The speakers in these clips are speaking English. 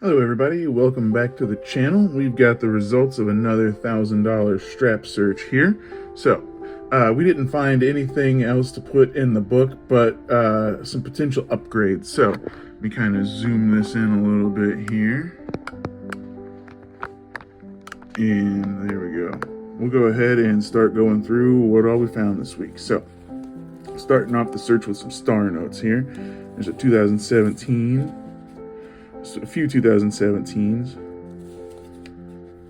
Hello everybody, welcome back to the channel. We've got the results of another $1,000 strap search here. So, we didn't find anything else to put in the book, but some potential upgrades. So, let me kind of zoom this in a little bit here. And there we go. We'll go ahead and start going through what all we found this week. So, starting off the search with some star notes here. There's a 2017. A few 2017s,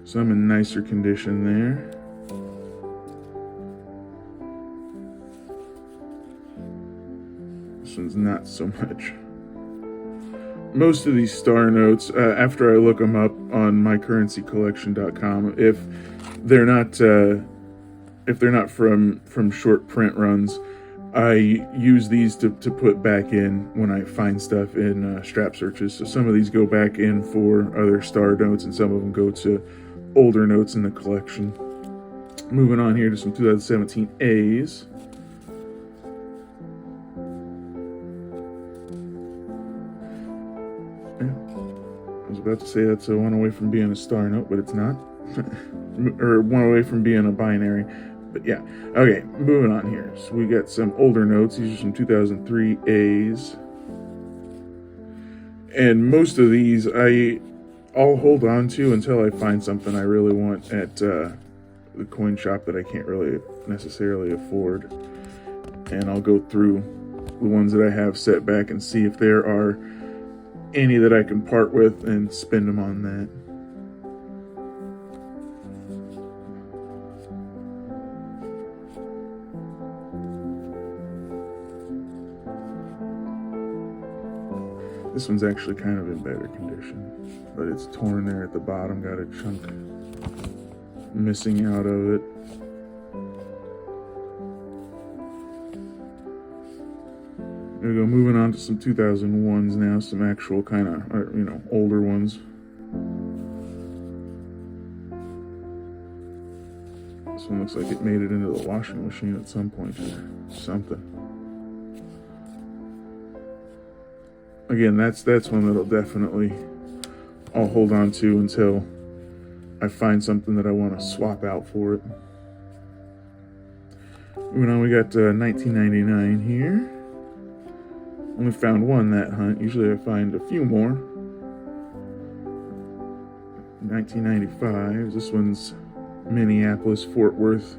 some in nicer condition there. This one's not so much. Most of these star notes, after I look them up on mycurrencycollection.com, if they're not from short print runs, I use these to put back in when I find stuff in strap searches. So some of these go back in for other star notes, and some of them go to older notes in the collection. Moving on here to some 2017 A's. Yeah. I was about to say that's a one away from being a star note, but it's not. Or one away from being a binary. But yeah, okay, moving on here. So we got some older notes. These are some 2003 A's. And most of these I'll hold on to until I find something I really want at the coin shop that I can't really necessarily afford. And I'll go through the ones that I have set back and see if there are any that I can part with and spend them on that. This one's actually kind of in better condition, but it's torn there at the bottom, got a chunk missing out of it. There we go, moving on to some 2001s now, some actual kind of, older ones. This one looks like it made it into the washing machine at some point or something. Again, that's one that'll definitely I'll hold on to until I find something that I want to swap out for it. Moving on, we got 1999 here. Only found one that hunt. Usually I find a few more. 1995. This one's Minneapolis, Fort Worth.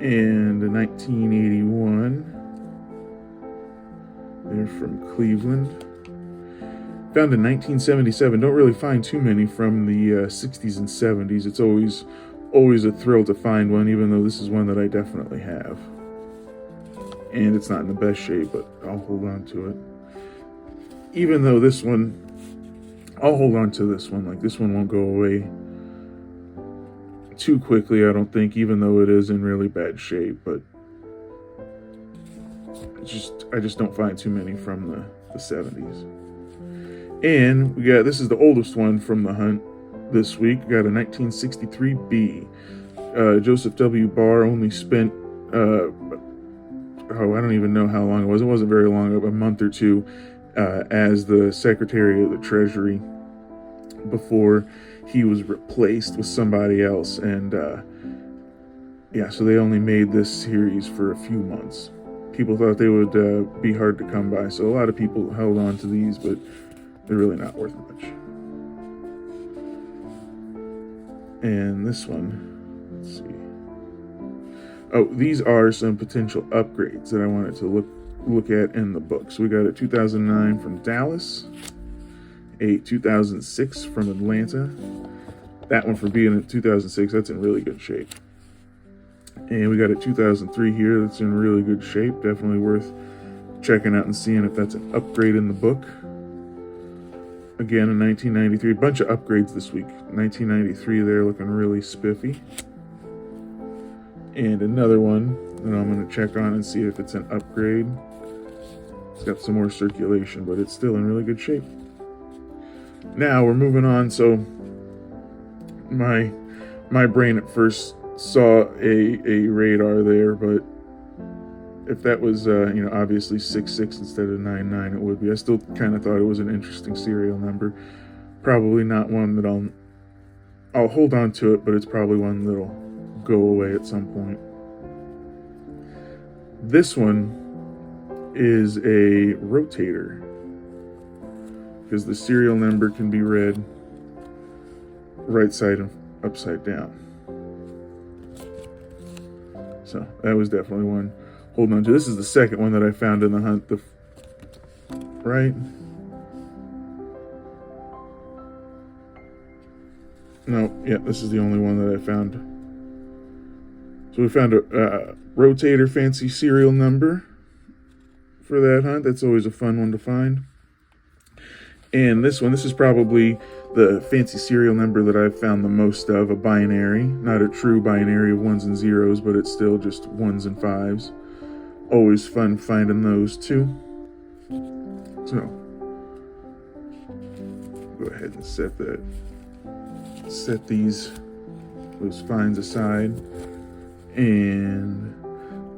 And a 1981. They're from Cleveland. Found in 1977. Don't really find too many from the 60s and 70s. It's always a thrill to find one, even though this is one that I definitely have. And it's not in the best shape, but I'll hold on to it. Even though this one, I'll hold on to this one. Like, this one won't go away too quickly, I don't think, even though it is in really bad shape, but I just don't find too many from the 70s. And we got, this is the oldest one from the hunt this week. We got a 1963 B. Joseph W. Barr only spent, I don't even know how long it was. It wasn't very long, a month or two, as the Secretary of the Treasury before he was replaced with somebody else. And yeah, so they only made this series for a few months. People thought they would be hard to come by, so a lot of people held on to these, but they're really not worth much. And this one, let's see. Oh, these are some potential upgrades that I wanted to look at in the book. So we got a 2009 from Dallas, a 2006 from Atlanta. That one, for being in 2006, that's in really good shape. And we got a 2003 here that's in really good shape. Definitely worth checking out and seeing if that's an upgrade in the book. Again, a 1993. A bunch of upgrades this week. 1993 there, looking really spiffy. And another one that I'm going to check on and see if it's an upgrade. It's got some more circulation, but it's still in really good shape. Now we're moving on. So my brain at first saw a radar there, but if that was, you know, obviously 66 instead of 99, it would be. I still kind of thought it was an interesting serial number. Probably not one that I'll hold on to it, but it's probably one that'll go away at some point. This one is a rotator, because the serial number can be read right side and upside down. So that was definitely one holding on to. This is the second one that I found in the hunt. Right? No, yeah, this is the only one that I found. So we found a rotator fancy serial number for that hunt. That's always a fun one to find. And this one, this is probably the fancy serial number that I've found the most of, a binary. Not a true binary of ones and zeros, but it's still just ones and fives. Always fun finding those too. So, go ahead and set those finds aside. And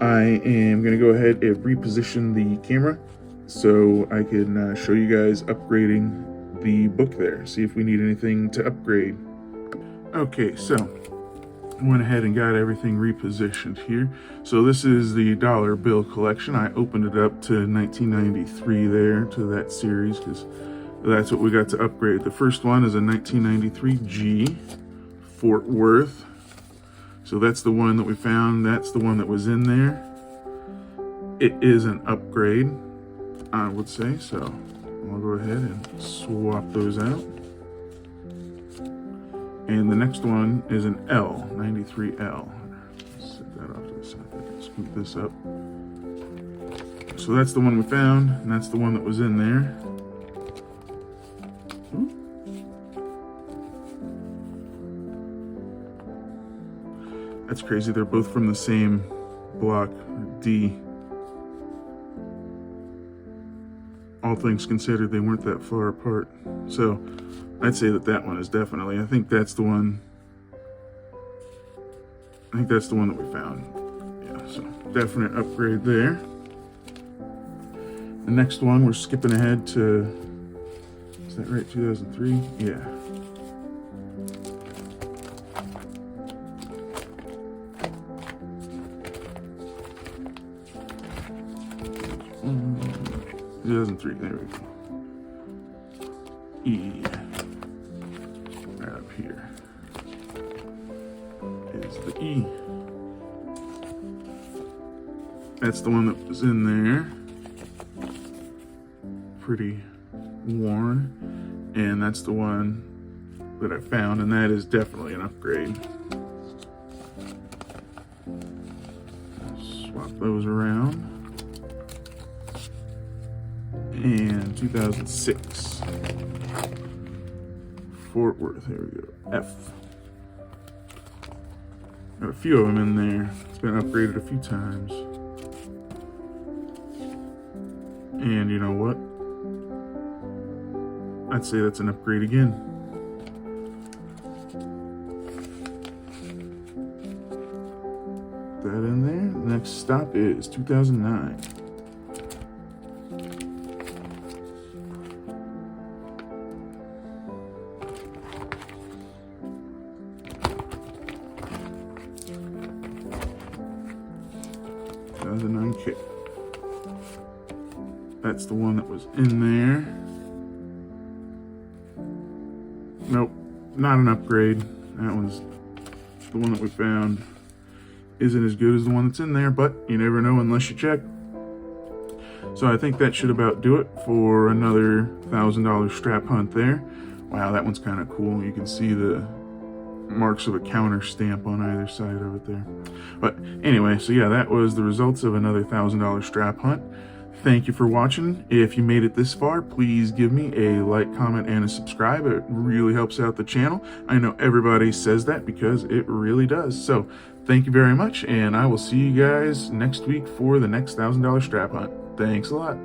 I am going to go ahead and reposition the camera so I can show you guys upgrading the book there. See if we need anything to upgrade. Okay, so I went ahead and got everything repositioned here. So this is the dollar bill collection. I opened it up to 1993 there, to that series, because that's what we got to upgrade. The first one is a 1993 G, Fort Worth. So that's the one that we found. That's the one that was in there. It is an upgrade, I would say. So I'll go ahead and swap those out. And the next one is an L, 93L. Set that off to the side. Scoop this up. So that's the one we found, and that's the one that was in there. That's crazy. They're both from the same block, D. All things considered, they weren't that far apart. So I'd say that one is definitely, I think that's the one that we found. Yeah, so definite upgrade there. The next one, we're skipping ahead to, is that right, 2003? Yeah. Mm, 2003, there we go. E. Right up here is the E. That's the one that was in there. Pretty worn. And that's the one that I found, and that is definitely an upgrade. Swap those around. And 2006. Fort Worth, here we go, F. Got a few of them in there. It's been upgraded a few times. And you know what? I'd say that's an upgrade again. That in there. The next stop is 2009. K. That's the one that was in there. Nope, not an upgrade. That one's the one that we found. Isn't as good as the one that's in there, but you never know unless you check. So I think that should about do it for another $1,000 strap hunt there. Wow, that one's kind of cool. You can see the marks of a counter stamp on either side of it there. But anyway, so yeah, that was the results of another $1,000 strap hunt. Thank you for watching. If you made it this far, please give me a like, comment, and a subscribe. It really helps out the channel. I know everybody says that because it really does. So thank you very much, and I will see you guys next week for the next $1,000 strap hunt. Thanks a lot.